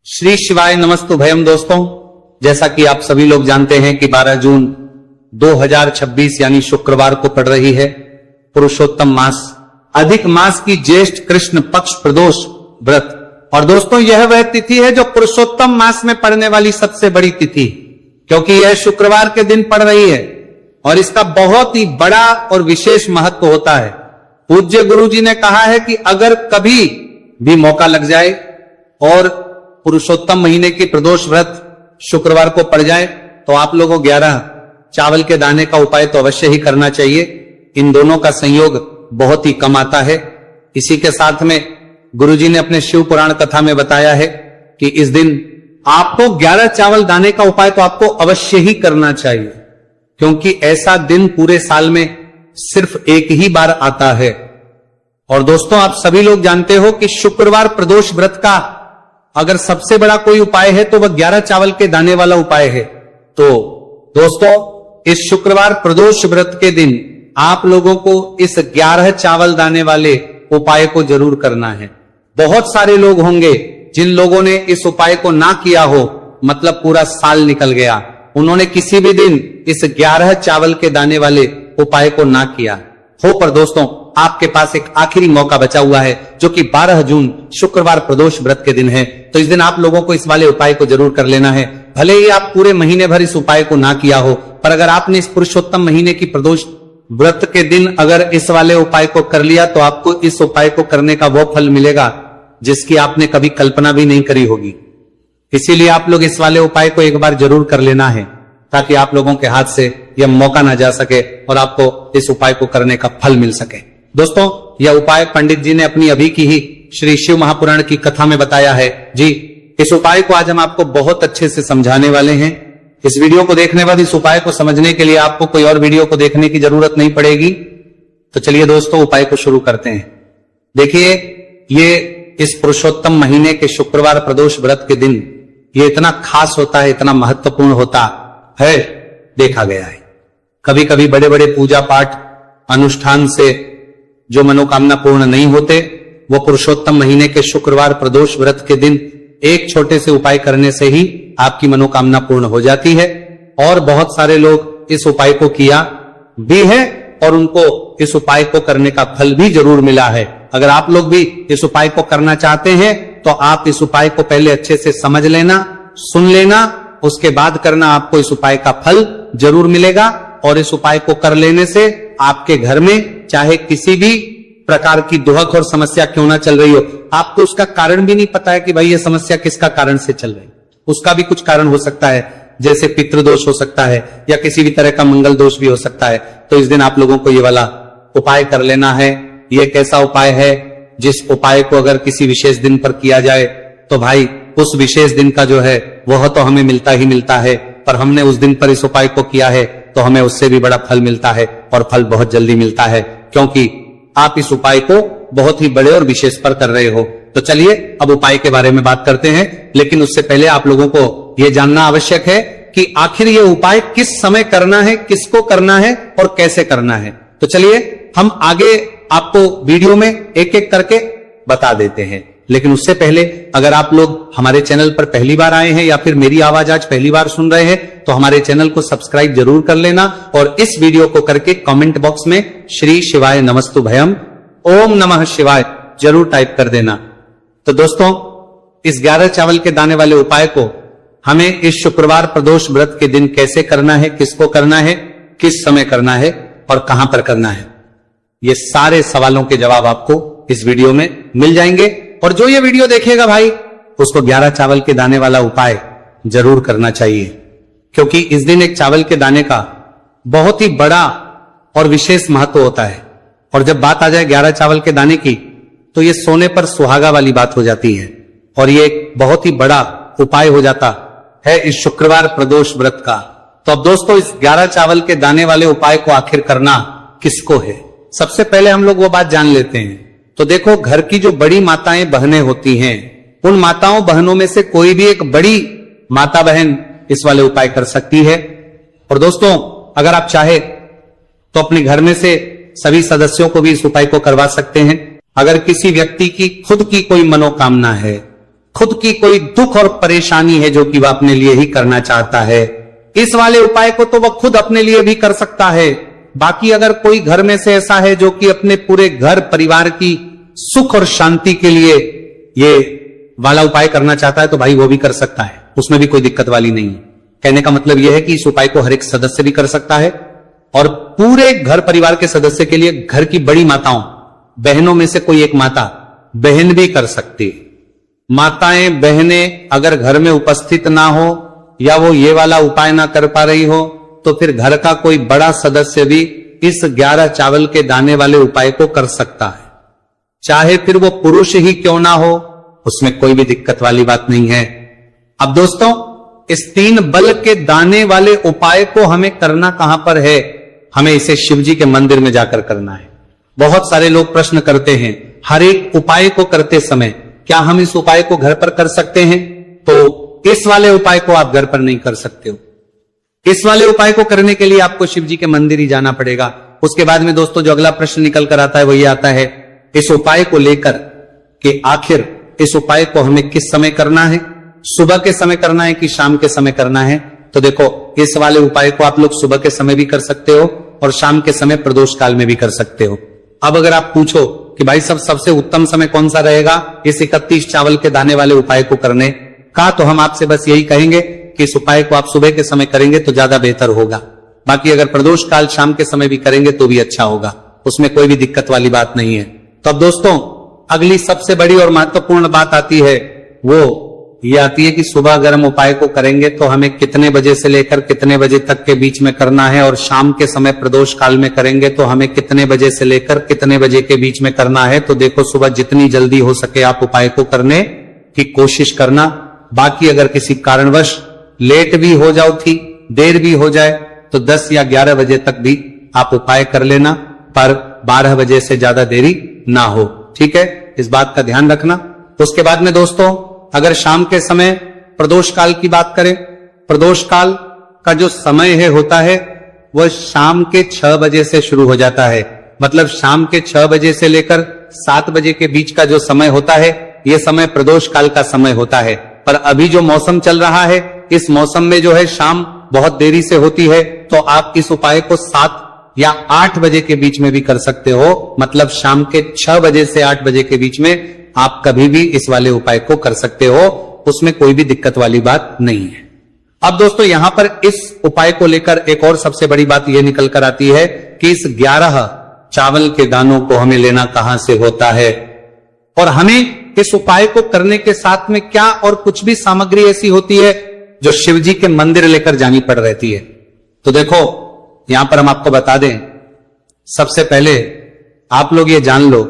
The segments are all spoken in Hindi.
श्री शिवाय नमस्तुभयम। दोस्तों, जैसा कि आप सभी लोग जानते हैं कि 12 जून 2026 यानी शुक्रवार को पड़ रही है पुरुषोत्तम मास, अधिक मास की ज्येष्ठ कृष्ण पक्ष प्रदोष व्रत। और दोस्तों, यह वह तिथि है जो पुरुषोत्तम मास में पड़ने वाली सबसे बड़ी तिथि, क्योंकि यह शुक्रवार के दिन पड़ रही है और इसका बहुत ही बड़ा और विशेष महत्व होता है। पूज्य गुरु जी ने कहा है कि अगर कभी भी मौका लग जाए और पुरुषोत्तम महीने की प्रदोष व्रत शुक्रवार को पड़ जाए तो आप लोगों को 11 चावल के दाने का उपाय तो अवश्य ही करना चाहिए। इन दोनों का संयोग बहुत ही कम आता है। इसी के साथ में गुरुजी ने अपने शिव पुराण कथा में बताया है कि इस दिन आपको 11 चावल दाने का उपाय तो आपको अवश्य ही करना चाहिए, क्योंकि ऐसा दिन पूरे साल में सिर्फ एक ही बार आता है। और दोस्तों, आप सभी लोग जानते हो कि शुक्रवार प्रदोष व्रत का अगर सबसे बड़ा कोई उपाय है तो वह 11 चावल के दाने वाला उपाय है। तो दोस्तों, इस शुक्रवार प्रदोष व्रत के दिन आप लोगों को इस 11 चावल दाने वाले उपाय को जरूर करना है। बहुत सारे लोग होंगे जिन लोगों ने इस उपाय को ना किया हो, मतलब पूरा साल निकल गया, उन्होंने किसी भी दिन इस 11 चावल के दाने वाले उपाय को ना किया हो। पर दोस्तों, आपके पास एक आखिरी मौका बचा हुआ है जो कि 12 जून शुक्रवार प्रदोष व्रत के दिन है। तो इस दिन आप लोगों को इस वाले उपाय को जरूर कर लेना है। भले ही आप पूरे महीने भर इस उपाय को ना किया हो, पर अगर आपने इस पुरुषोत्तम महीने की प्रदोष व्रत के दिन अगर इस वाले उपाय को कर लिया तो आपको इस उपाय को करने का वो फल मिलेगा जिसकी आपने कभी कल्पना भी नहीं करी होगी। इसीलिए आप लोग इस वाले उपाय को एक बार जरूर कर लेना है, ताकि आप लोगों के हाथ से यह मौका ना जा सके और आपको इस उपाय को करने का फल मिल सके। दोस्तों, यह उपाय पंडित जी ने अपनी अभी की ही श्री शिव महापुराण की कथा में बताया है। जी, इस उपाय को आज हम आपको बहुत अच्छे से समझाने वाले हैं। इस वीडियो को देखने बाद इस उपाय को समझने के लिए आपको कोई और वीडियो को देखने की जरूरत नहीं पड़ेगी। तो चलिए दोस्तों, उपाय को शुरू करते हैं। देखिए, ये इस पुरुषोत्तम महीने के शुक्रवार प्रदोष व्रत के दिन ये इतना खास होता है, इतना महत्वपूर्ण होता है, देखा गया है। कभी कभी बड़े बड़े पूजा पाठ अनुष्ठान से जो मनोकामना पूर्ण नहीं होते, वो पुरुषोत्तम महीने के शुक्रवार प्रदोष व्रत के दिन एक छोटे से उपाय करने से ही आपकी मनोकामना पूर्ण हो जाती है। और बहुत सारे लोग इस उपाय को किया भी है और उनको इस उपाय को करने का फल भी जरूर मिला है। अगर आप लोग भी इस उपाय को करना चाहते हैं तो आप इस उपाय को पहले अच्छे से समझ लेना, सुन लेना, उसके बाद करना, आपको इस उपाय का फल जरूर मिलेगा। और इस उपाय को कर लेने से आपके घर में चाहे किसी भी प्रकार की दुहक और समस्या क्यों ना चल रही हो, आपको उसका कारण भी नहीं पता है कि भाई ये समस्या किसका कारण से चल रही है। उसका भी कुछ कारण हो सकता है, जैसे पितृदोष हो सकता है या किसी भी तरह का मंगल दोष भी हो सकता है। तो इस दिन आप लोगों को ये वाला उपाय कर लेना है। ये एक ऐसा उपाय है जिस उपाय को अगर किसी विशेष दिन पर किया जाए तो भाई उस विशेष दिन का जो है वह तो हमें मिलता ही मिलता है, पर हमने उस दिन पर इस उपाय को किया है तो हमें उससे भी बड़ा फल मिलता है और फल बहुत जल्दी मिलता है, क्योंकि आप इस उपाय को बहुत ही बड़े और विशेष पर कर रहे हो। तो चलिए अब उपाय के बारे में बात करते हैं, लेकिन उससे पहले आप लोगों को यह जानना आवश्यक है कि आखिर ये उपाय किस समय करना है, किसको करना है और कैसे करना है। तो चलिए हम आगे आपको वीडियो में एक एक करके बता देते हैं। लेकिन उससे पहले अगर आप लोग हमारे चैनल पर पहली बार आए हैं या फिर मेरी आवाज आज पहली बार सुन रहे हैं तो हमारे चैनल को सब्सक्राइब जरूर कर लेना और इस वीडियो को करके कमेंट बॉक्स में श्री शिवाय नमस्तुभयम, ओम नमः शिवाय जरूर टाइप कर देना। तो दोस्तों, इस 11 चावल के दाने वाले उपाय को हमें इस शुक्रवार प्रदोष व्रत के दिन कैसे करना है, किसको करना है, किस समय करना है और कहां पर करना है, ये सारे सवालों के जवाब आपको इस वीडियो में मिल जाएंगे। और जो ये वीडियो देखेगा भाई, उसको 11 चावल के दाने वाला उपाय जरूर करना चाहिए, क्योंकि इस दिन एक चावल के दाने का बहुत ही बड़ा और विशेष महत्व होता है। और जब बात आ जाए 11 चावल के दाने की तो ये सोने पर सुहागा वाली बात हो जाती है और ये एक बहुत ही बड़ा उपाय हो जाता है इस शुक्रवार प्रदोष व्रत का। तो अब दोस्तों, इस 11 चावल के दाने वाले उपाय को आखिर करना किसको है, सबसे पहले हम लोग वो बात जान लेते हैं। तो देखो, घर की जो बड़ी माताएं बहनें होती हैं, उन माताओं बहनों में से कोई भी एक बड़ी माता बहन इस वाले उपाय कर सकती है। और दोस्तों, अगर आप चाहे तो अपने घर में से सभी सदस्यों को भी इस उपाय को करवा सकते हैं। अगर किसी व्यक्ति की खुद की कोई मनोकामना है खुद की कोई दुख और परेशानी है जो कि वह अपने लिए ही करना चाहता है, इस वाले उपाय को तो वह खुद अपने लिए भी कर सकता है। बाकी अगर कोई घर में से ऐसा है जो कि अपने पूरे घर परिवार की सुख और शांति के लिए ये वाला उपाय करना चाहता है तो भाई वो भी कर सकता है, उसमें भी कोई दिक्कत वाली नहीं है। कहने का मतलब यह है कि इस उपाय को हर एक सदस्य भी कर सकता है और पूरे घर परिवार के सदस्य के लिए घर की बड़ी माताओं बहनों में से कोई एक माता बहन भी कर सकती है। माताएं बहनें अगर घर में उपस्थित ना हो या वो ये वाला उपाय ना कर पा रही हो तो फिर घर का कोई बड़ा सदस्य भी इस 11 चावल के दाने वाले उपाय को कर सकता है, चाहे फिर वो पुरुष ही क्यों ना हो, उसमें कोई भी दिक्कत वाली बात नहीं है। अब दोस्तों, इस 3 बल के दाने वाले उपाय को हमें करना कहां पर है? हमें इसे शिव जी के मंदिर में जाकर करना है। बहुत सारे लोग प्रश्न करते हैं हर एक उपाय को करते समय क्या हम इस उपाय को घर पर कर सकते हैं? तो इस वाले उपाय को आप घर पर नहीं कर सकते हो। इस वाले उपाय को करने के लिए आपको शिव जी के मंदिर ही जाना पड़ेगा। उसके बाद में दोस्तों जो अगला प्रश्न निकल कर आता है वो ये आता है, इस उपाय को लेकर कि आखिर इस उपाय को हमें किस समय करना है, सुबह के समय करना है कि शाम के समय करना है? तो देखो, इस वाले उपाय को आप लोग सुबह के समय भी कर सकते हो और शाम के समय प्रदोष काल में भी कर सकते हो। अब अगर आप पूछो कि भाई सबसे उत्तम समय कौन सा रहेगा इस 31 चावल के दाने वाले उपाय को करने का, तो हम आपसे बस यही कहेंगे कि इस उपाय को आप सुबह के समय करेंगे तो ज्यादा बेहतर होगा। बाकी अगर प्रदोष काल शाम के समय भी करेंगे तो भी अच्छा होगा, उसमें कोई भी दिक्कत वाली बात नहीं है। तो अब दोस्तों अगली सबसे बड़ी और महत्वपूर्ण बात आती है, वो ये आती है कि सुबह अगर हम उपाय को करेंगे तो हमें कितने बजे से लेकर कितने बजे तक के बीच में करना है, और शाम के समय प्रदोष काल में करेंगे तो हमें कितने बजे से लेकर कितने बजे के बीच में करना है। तो देखो, सुबह जितनी जल्दी हो सके आप उपाय को करने की कोशिश करना। बाकी अगर किसी कारणवश लेट भी हो जाओ थी, देर भी हो जाए तो 10 या 11 बजे तक भी आप उपाय कर लेना, पर 12 बजे से ज्यादा देरी ना हो। ठीक है, इस बात का ध्यान रखना। उसके बाद में दोस्तों अगर शाम के समय प्रदोष काल की बात करें, प्रदोष काल का जो समय होता है वह शाम के 6 बजे से शुरू हो जाता है। मतलब शाम के 6 बजे से लेकर 7 बजे के बीच का जो समय होता है यह समय प्रदोष काल का समय होता है। पर अभी जो मौसम चल रहा है इस मौसम में जो है शाम बहुत देरी से होती है, तो आप इस उपाय को 7 या 8 बजे के बीच में भी कर सकते हो। मतलब शाम के 6 बजे से 8 बजे के बीच में आप कभी भी इस वाले उपाय को कर सकते हो, उसमें कोई भी दिक्कत वाली बात नहीं है। अब दोस्तों यहां पर इस उपाय को लेकर एक और सबसे बड़ी बात यह निकल कर आती है कि इस 11 चावल के दानों को हमें लेना कहां से होता है, और हमें इस उपाय को करने के साथ में क्या और कुछ भी सामग्री ऐसी होती है जो शिव जी के मंदिर लेकर जानी पड़ रहती है। तो देखो यहां पर हम आपको बता दें, सबसे पहले आप लोग ये जान लो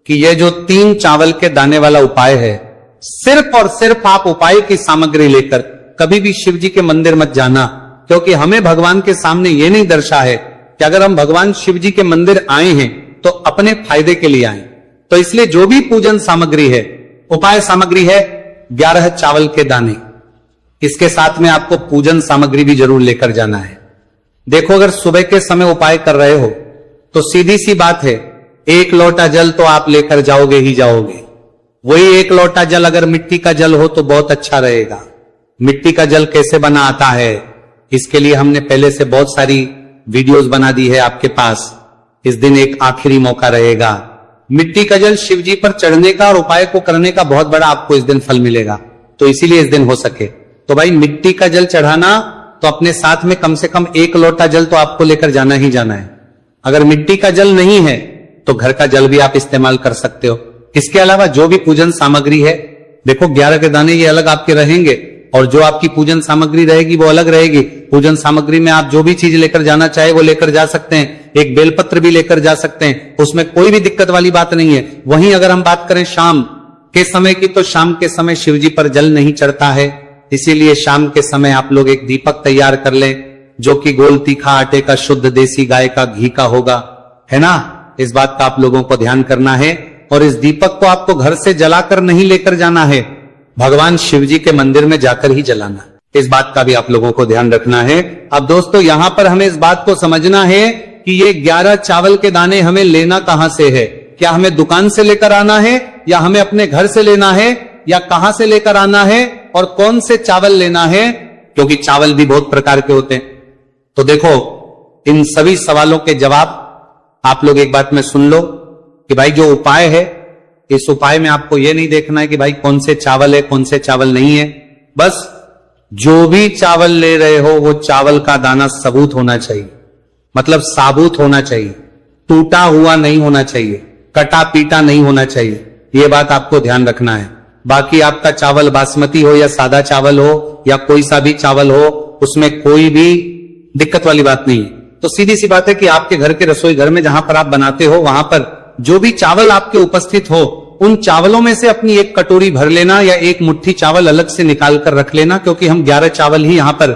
कि ये जो 3 चावल के दाने वाला उपाय है, सिर्फ और सिर्फ आप उपाय की सामग्री लेकर कभी भी शिव जी के मंदिर मत जाना, क्योंकि हमें भगवान के सामने ये नहीं दर्शा है कि अगर हम भगवान शिव जी के मंदिर आए हैं तो अपने फायदे के लिए आए। तो इसलिए जो भी पूजन सामग्री है, उपाय सामग्री है 11 चावल के दाने, इसके साथ में आपको पूजन सामग्री भी जरूर लेकर जाना है। देखो, अगर सुबह के समय उपाय कर रहे हो तो सीधी सी बात है, 1 लोटा जल तो आप लेकर जाओगे ही जाओगे। वही 1 लोटा जल अगर मिट्टी का जल हो तो बहुत अच्छा रहेगा। मिट्टी का जल कैसे बना आता है, इसके लिए हमने पहले से बहुत सारी वीडियोस बना दी है आपके पास। इस दिन एक आखिरी मौका रहेगा, मिट्टी का जल शिव जी पर चढ़ने का और उपाय को करने का बहुत बड़ा आपको इस दिन फल मिलेगा। तो इसीलिए इस दिन हो सके तो भाई मिट्टी का जल चढ़ाना, तो अपने साथ में कम से कम 1 लोटा जल तो आपको लेकर जाना ही जाना है। अगर मिट्टी का जल नहीं है तो घर का जल भी आप इस्तेमाल कर सकते हो। इसके अलावा जो भी पूजन सामग्री है, देखो 11 के दाने ये अलग आपके रहेंगे और जो आपकी पूजन सामग्री रहेगी वो अलग रहेगी। पूजन सामग्री में आप जो भी चीज लेकर जाना चाहे वो लेकर जा सकते हैं, एक बेलपत्र भी लेकर जा सकते हैं, उसमें कोई भी दिक्कत वाली बात नहीं है। वहीं अगर हम बात करें शाम के समय की, तो शाम के समय शिव जी पर जल नहीं चढ़ता है, इसीलिए शाम के समय आप लोग एक दीपक तैयार कर लें जो कि गोल तीखा आटे का शुद्ध देसी गाय का घी का होगा, है ना। इस बात का आप लोगों को ध्यान करना है। और इस दीपक को आपको घर से जलाकर नहीं लेकर जाना है, भगवान शिव जी के मंदिर में जाकर ही जलाना। इस बात का भी आप लोगों को ध्यान रखना है। अब दोस्तों यहां पर हमें इस बात को समझना है कि ये 11 चावल के दाने हमें लेना कहां से है। क्या हमें दुकान से लेकर आना है या हमें अपने घर से लेना है, या कहां से लेकर आना है और कौन से चावल लेना है, क्योंकि चावल भी बहुत प्रकार के होते हैं। तो देखो, इन सभी सवालों के जवाब आप लोग एक बात में सुन लो कि भाई जो उपाय है, इस उपाय में आपको यह नहीं देखना है कि भाई कौन से चावल है कौन से चावल नहीं है। बस जो भी चावल ले रहे हो वो चावल का दाना सबूत होना चाहिए, मतलब साबुत होना चाहिए, टूटा हुआ नहीं होना चाहिए, कटा पीटा नहीं होना चाहिए। यह बात आपको ध्यान रखना है। बाकी आपका चावल बासमती हो या सादा चावल हो या कोई सा भी चावल हो, उसमें कोई भी दिक्कत वाली बात नहीं है। तो सीधी सी बात है कि आपके घर के रसोई घर में जहां पर आप बनाते हो, वहां पर जो भी चावल आपके उपस्थित हो, उन चावलों में से अपनी एक कटोरी भर लेना या एक मुट्ठी चावल अलग से निकाल कर रख लेना, क्योंकि हम 11 चावल ही यहां पर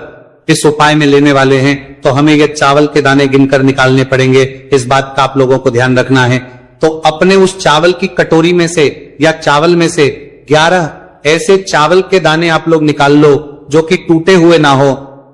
इस उपाय में लेने वाले हैं। तो हमें ये चावल के दाने गिनकर निकालने पड़ेंगे, इस बात का आप लोगों को ध्यान रखना है। तो अपने उस चावल की कटोरी में से या चावल में से 11 ऐसे चावल के दाने आप लोग निकाल लो जो कि टूटे हुए ना हो,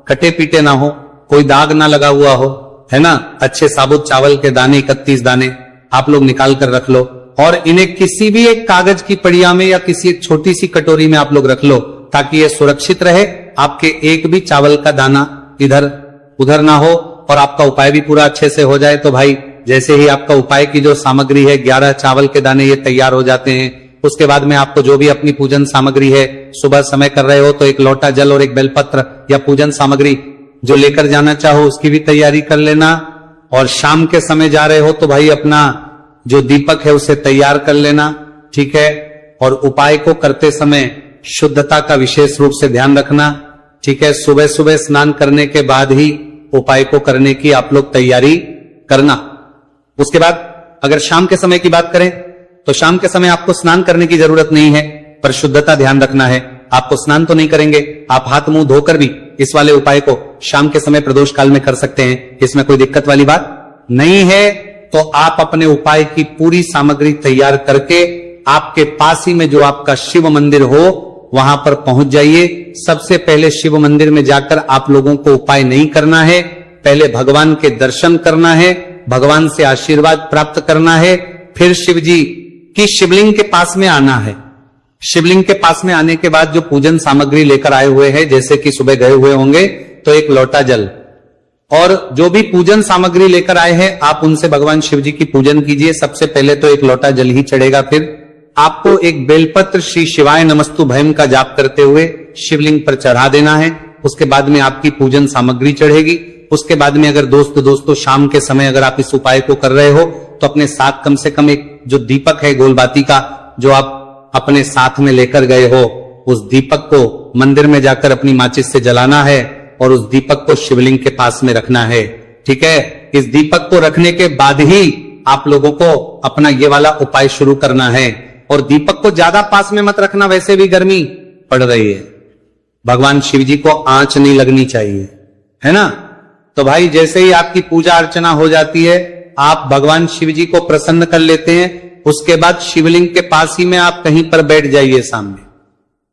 कटे पीटे ना हो, कोई दाग ना लगा हुआ हो, है ना। अच्छे साबुत चावल के दाने 31 दाने आप लोग निकाल कर रख लो और इन्हें किसी भी एक कागज की पड़िया में या किसी एक छोटी सी कटोरी में आप लोग रख लो, ताकि ये सुरक्षित रहे, आपके एक भी चावल का दाना इधर उधर ना हो और आपका उपाय भी पूरा अच्छे से हो जाए। तो भाई जैसे ही आपका उपाय की जो सामग्री है, 11 चावल के दाने ये तैयार हो जाते हैं, उसके बाद में आपको जो भी अपनी पूजन सामग्री है, सुबह समय कर रहे हो तो एक लोटा जल और एक बेलपत्र या पूजन सामग्री जो लेकर जाना चाहो उसकी भी तैयारी कर लेना। और शाम के समय जा रहे हो तो भाई अपना जो दीपक है उसे तैयार कर लेना, ठीक है। और उपाय को करते समय शुद्धता का विशेष रूप से ध्यान रखना, ठीक है। सुबह सुबह स्नान करने के बाद ही उपाय को करने की आप लोग तैयारी करना। उसके बाद अगर शाम के समय की बात करें तो शाम के समय आपको स्नान करने की जरूरत नहीं है, पर शुद्धता ध्यान रखना है। आपको स्नान तो नहीं करेंगे, आप हाथ मुंह धोकर भी इस वाले उपाय को शाम के समय प्रदोष काल में कर सकते हैं, इसमें कोई दिक्कत वाली बात नहीं है। तो आप अपने उपाय की पूरी सामग्री तैयार करके आपके पास ही में जो आपका शिव मंदिर हो वहां पर पहुंच जाइए। सबसे पहले शिव मंदिर में जाकर आप लोगों को उपाय नहीं करना है, पहले भगवान के दर्शन करना है, भगवान से आशीर्वाद प्राप्त करना है, फिर शिव जी की शिवलिंग के पास में आना है। शिवलिंग के पास में आने के बाद जो पूजन सामग्री लेकर आए हुए हैं, जैसे कि सुबह गए हुए होंगे तो एक लोटा जल और जो भी पूजन सामग्री लेकर आए हैं आप उनसे भगवान शिव जी की पूजन कीजिए। सबसे पहले तो एक लोटा जल ही चढ़ेगा, फिर आपको एक बेलपत्र श्री शिवाय नमस्तु भयम का जाप करते हुए शिवलिंग पर चढ़ा देना है। उसके बाद में आपकी पूजन सामग्री चढ़ेगी। उसके बाद में अगर दोस्तों शाम के समय अगर आप इस उपाय को कर रहे हो तो अपने साथ कम से कम एक जो दीपक है गोलबाती का, जो आप अपने साथ में लेकर गए हो, उस दीपक को मंदिर में जाकर अपनी माचिस से जलाना है और उस दीपक को शिवलिंग के पास में रखना है, ठीक है। इस दीपक को रखने के बाद ही आप लोगों को अपना ये वाला उपाय शुरू करना है। और दीपक को ज्यादा पास में मत रखना, वैसे भी गर्मी पड़ रही है, भगवान शिव जी को आंच नहीं लगनी चाहिए, है ना। तो भाई जैसे ही आपकी पूजा अर्चना हो जाती है, आप भगवान शिव जी को प्रसन्न कर लेते हैं। उसके बाद शिवलिंग के पास ही में आप कहीं पर बैठ जाइए सामने,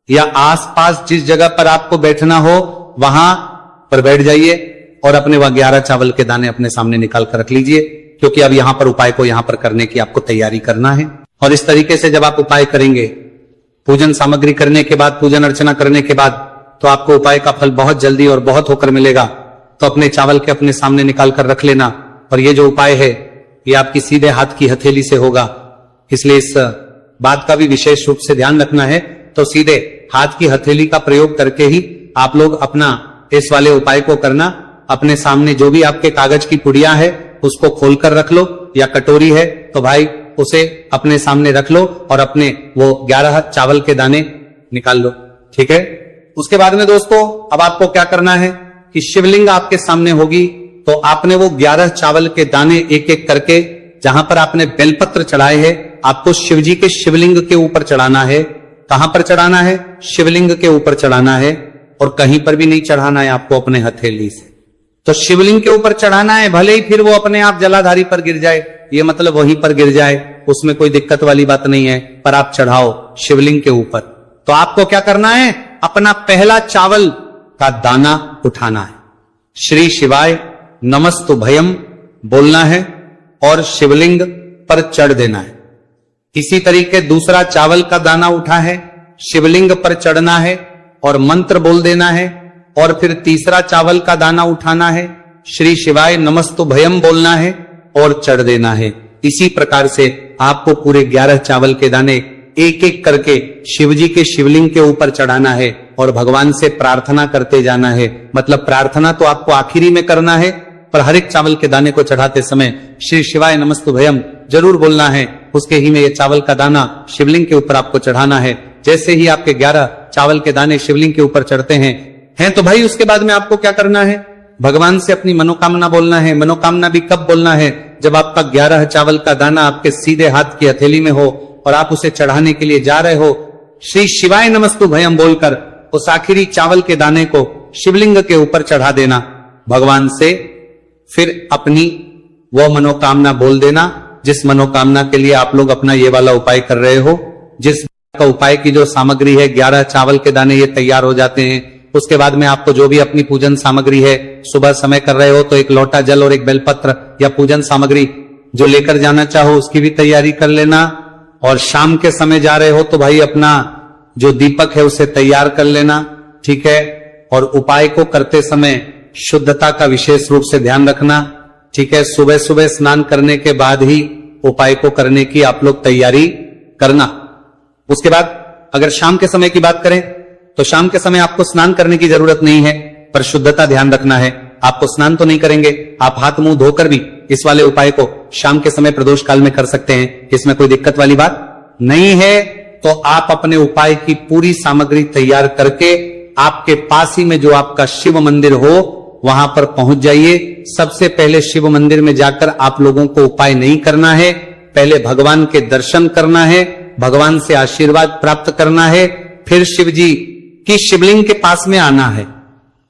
या आसपास जिस जगह पर आपको बैठना हो वहां पर बैठ जाइए और अपने वह 11 चावल के दाने अपने सामने निकाल कर रख लीजिए, क्योंकि अब यहां पर उपाय को यहां पर करने की आपको तैयारी करना है। और इस तरीके से जब आप उपाय करेंगे, पूजन सामग्री करने के बाद, पूजन अर्चना करने के बाद, तो आपको उपाय का फल बहुत जल्दी और बहुत होकर मिलेगा। तो अपने चावल के अपने सामने निकाल कर रख लेना। और ये जो उपाय है ये आपकी सीधे हाथ की हथेली से होगा, इसलिए इस बात का भी विशेष रूप से ध्यान रखना है। तो सीधे हाथ की हथेली का प्रयोग करके ही आप लोग अपना इस वाले उपाय को करना। अपने सामने जो भी आपके कागज की पुड़िया है उसको खोलकर रख लो, या कटोरी है तो भाई उसे अपने सामने रख लो और अपने वो 11 चावल के दाने निकाल लो, ठीक है। उसके बाद में दोस्तों अब आपको क्या करना है कि शिवलिंग आपके सामने होगी, तो आपने वो 11 चावल के दाने एक एक करके जहां पर आपने बेलपत्र चढ़ाए हैं आपको शिवजी के शिवलिंग के ऊपर चढ़ाना है। कहां पर चढ़ाना है? शिवलिंग के ऊपर चढ़ाना है, और कहीं पर भी नहीं चढ़ाना है आपको अपने हथेली से। तो शिवलिंग के ऊपर चढ़ाना है, भले ही फिर वो अपने आप जलाधारी पर गिर जाए, ये मतलब वहीं पर गिर जाए, उसमें कोई दिक्कत वाली बात नहीं है, पर आप चढ़ाओ शिवलिंग के ऊपर। तो आपको क्या करना है? अपना पहला चावल का दाना उठाना है, श्री शिवाय नमस्तु भयम बोलना है और शिवलिंग पर चढ़ देना है। इसी तरीके दूसरा चावल का दाना उठा है, शिवलिंग पर चढ़ना है और मंत्र बोल देना है, और फिर तीसरा चावल का दाना उठाना है, श्री शिवाय नमस्तुभयम बोलना है और चढ़ देना है। इसी प्रकार से आपको पूरे 11 चावल के दाने एक एक करके शिव जी के शिवलिंग के ऊपर चढ़ाना है और भगवान से प्रार्थना करते जाना है। मतलब प्रार्थना तो आपको आखिरी में करना है, पर हर एक चावल के दाने को चढ़ाते समय श्री शिवाय नमस्तुभयम जरूर बोलना है। उसके ही में ये चावल का दाना शिवलिंग के ऊपर आपको चढ़ाना है। जैसे ही आपके 11 चावल के दाने शिवलिंग के ऊपर चढ़ते हैं तो भाई उसके बाद में आपको क्या करना है, भगवान से अपनी मनोकामना बोलना है। मनोकामना भी कब बोलना है, जब आपका 11 चावल का दाना आपके सीधे हाथ की हथेली में हो और आप उसे चढ़ाने के लिए जा रहे हो। श्री शिवाय नमस्तुभयम बोलकर उस आखिरी चावल के दाने को शिवलिंग के ऊपर चढ़ा देना भगवान से। फिर अपनी वो मनोकामना बोल देना जिस मनोकामना के लिए आप लोग अपना ये वाला उपाय कर रहे हो। जिस का उपाय की जो सामग्री है, 11 चावल के दाने ये तैयार हो जाते हैं। उसके बाद में आपको जो भी अपनी पूजन सामग्री है, सुबह समय कर रहे हो तो एक लोटा जल और एक बेलपत्र या पूजन सामग्री जो लेकर जाना चाहो उसकी भी तैयारी कर लेना। और शाम के समय जा रहे हो तो भाई अपना जो दीपक है उसे तैयार कर लेना, ठीक है। और उपाय को करते समय शुद्धता का विशेष रूप से ध्यान रखना, ठीक है। सुबह सुबह स्नान करने के बाद ही उपाय को करने की आप लोग तैयारी करना। उसके बाद अगर शाम के समय की बात करें तो शाम के समय आपको स्नान करने की जरूरत नहीं है, पर शुद्धता ध्यान रखना है। आपको स्नान तो नहीं करेंगे, आप हाथ मुंह धोकर भी इस वाले उपाय को शाम के समय प्रदोष काल में कर सकते हैं। इसमें कोई दिक्कत वाली बात नहीं है। तो आप अपने उपाय की पूरी सामग्री तैयार करके आपके पास ही में जो आपका शिव मंदिर हो वहां पर पहुंच जाइए। सबसे पहले शिव मंदिर में जाकर आप लोगों को उपाय नहीं करना है, पहले भगवान के दर्शन करना है, भगवान से आशीर्वाद प्राप्त करना है। फिर शिव जी की शिवलिंग के पास में आना है।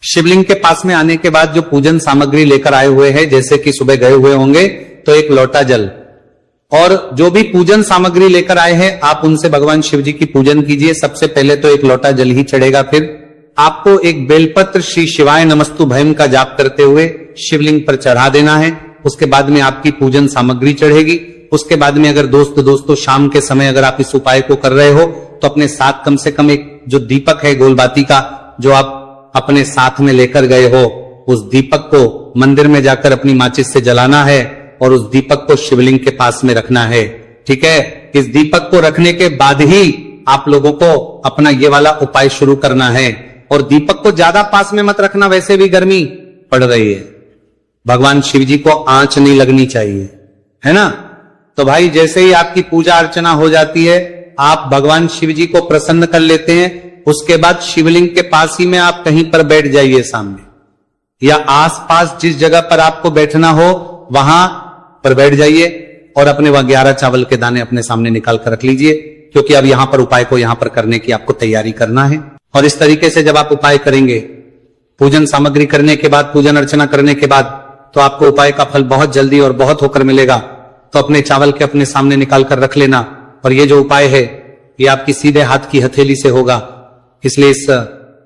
शिवलिंग के पास में आने के बाद जो पूजन सामग्री लेकर आए हुए हैं, जैसे कि सुबह गए हुए होंगे तो एक लोटा जल और जो भी पूजन सामग्री लेकर आए हैं आप उनसे भगवान शिव जी की पूजन कीजिए। सबसे पहले तो एक लोटा जल ही चढ़ेगा, फिर आपको एक बेलपत्र श्री शिवाय नमस्तुभयम का जाप करते हुए शिवलिंग पर चढ़ा देना है। उसके बाद में आपकी पूजन सामग्री चढ़ेगी। उसके बाद में अगर दोस्तों शाम के समय अगर आप इस उपाय को कर रहे हो तो अपने साथ कम से कम एक जो दीपक है गोलबाती का जो आप अपने साथ में लेकर गए हो, उस दीपक को मंदिर में जाकर अपनी माचिस से जलाना है और उस दीपक को शिवलिंग के पास में रखना है, ठीक है। इस दीपक को रखने के बाद ही आप लोगों को अपना ये वाला उपाय शुरू करना है। और दीपक को ज्यादा पास में मत रखना, वैसे भी गर्मी पड़ रही है, भगवान शिव जी को आंच नहीं लगनी चाहिए, है ना। तो भाई जैसे ही आपकी पूजा अर्चना हो जाती है आप भगवान शिव जी को प्रसन्न कर लेते हैं। उसके बाद शिवलिंग के पास ही में आप कहीं पर बैठ जाइए सामने, या आसपास जिस जगह पर आपको बैठना हो वहां पर बैठ जाइए और अपने वह 11 चावल के दाने अपने सामने निकाल कर रख लीजिए, क्योंकि अब यहां पर उपाय को यहां पर करने की आपको तैयारी करना है। और इस तरीके से जब आप उपाय करेंगे, पूजन सामग्री करने के बाद, पूजन अर्चना करने के बाद, तो आपको उपाय का फल बहुत जल्दी और बहुत होकर मिलेगा। तो अपने चावल के अपने सामने निकाल कर रख लेना। और ये जो उपाय है ये आपकी सीधे हाथ की हथेली से होगा, इसलिए इस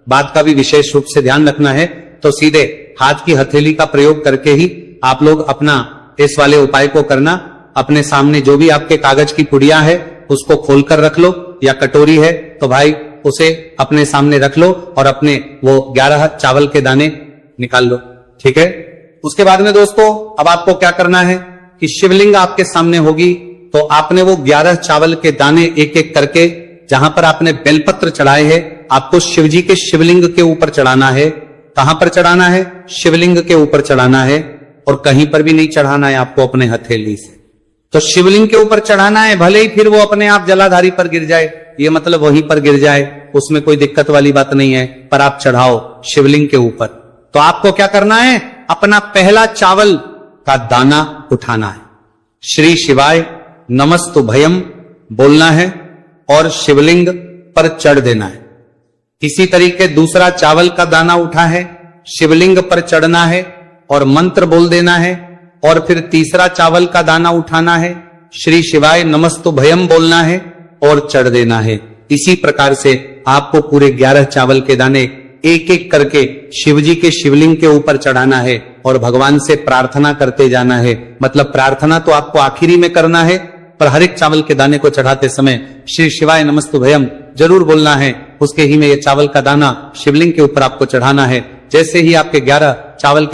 बात का भी विशेष रूप से ध्यान रखना है। तो सीधे हाथ की हथेली का प्रयोग करके ही आप लोग अपना इस वाले उपाय को करना। अपने सामने जो भी आपके कागज की पुड़िया है उसको खोलकर रख लो, या कटोरी है तो भाई उसे अपने सामने रख लो और अपने वो 11 चावल के दाने निकाल लो, ठीक है। उसके बाद में दोस्तों अब आपको क्या करना है कि शिवलिंग आपके सामने होगी, तो आपने वो 11 चावल के दाने एक एक करके जहां पर आपने बेलपत्र चढ़ाए हैं आपको शिव जी के शिवलिंग के ऊपर चढ़ाना है। कहां पर चढ़ाना है? शिवलिंग के ऊपर चढ़ाना है, और कहीं पर भी नहीं चढ़ाना है आपको अपने हथेली से। तो शिवलिंग के ऊपर चढ़ाना है, भले ही फिर वो अपने आप जलाधारी पर गिर जाए, ये मतलब वहीं पर गिर जाए, उसमें कोई दिक्कत वाली बात नहीं है, पर आप चढ़ाओ शिवलिंग के ऊपर। तो आपको क्या करना है, अपना पहला चावल का दाना उठाना है, श्री शिवाय नमस्तुभयम बोलना है और शिवलिंग पर चढ़ देना है। इसी तरीके दूसरा चावल का दाना उठा है, शिवलिंग पर चढ़ना है और मंत्र बोल देना है। और फिर तीसरा चावल का दाना उठाना है, श्री शिवाय नमस्तुभयम बोलना है और चढ़ देना है। इसी प्रकार से आपको पूरे 11 चावल के दाने एक एक करके शिव जी के शिवलिंग के ऊपर चढ़ाना है और भगवान से प्रार्थना करते जाना है। मतलब प्रार्थना तो आपको आखिरी में करना है, पर हर एक चावल के दाने को चढ़ाते समय श्री शिवाय नमस्तुभयम जरूर बोलना है। उसके ही में ये चावल का दाना शिवलिंग के ऊपर आपको चढ़ाना है। जैसे ही आपके 11 चावल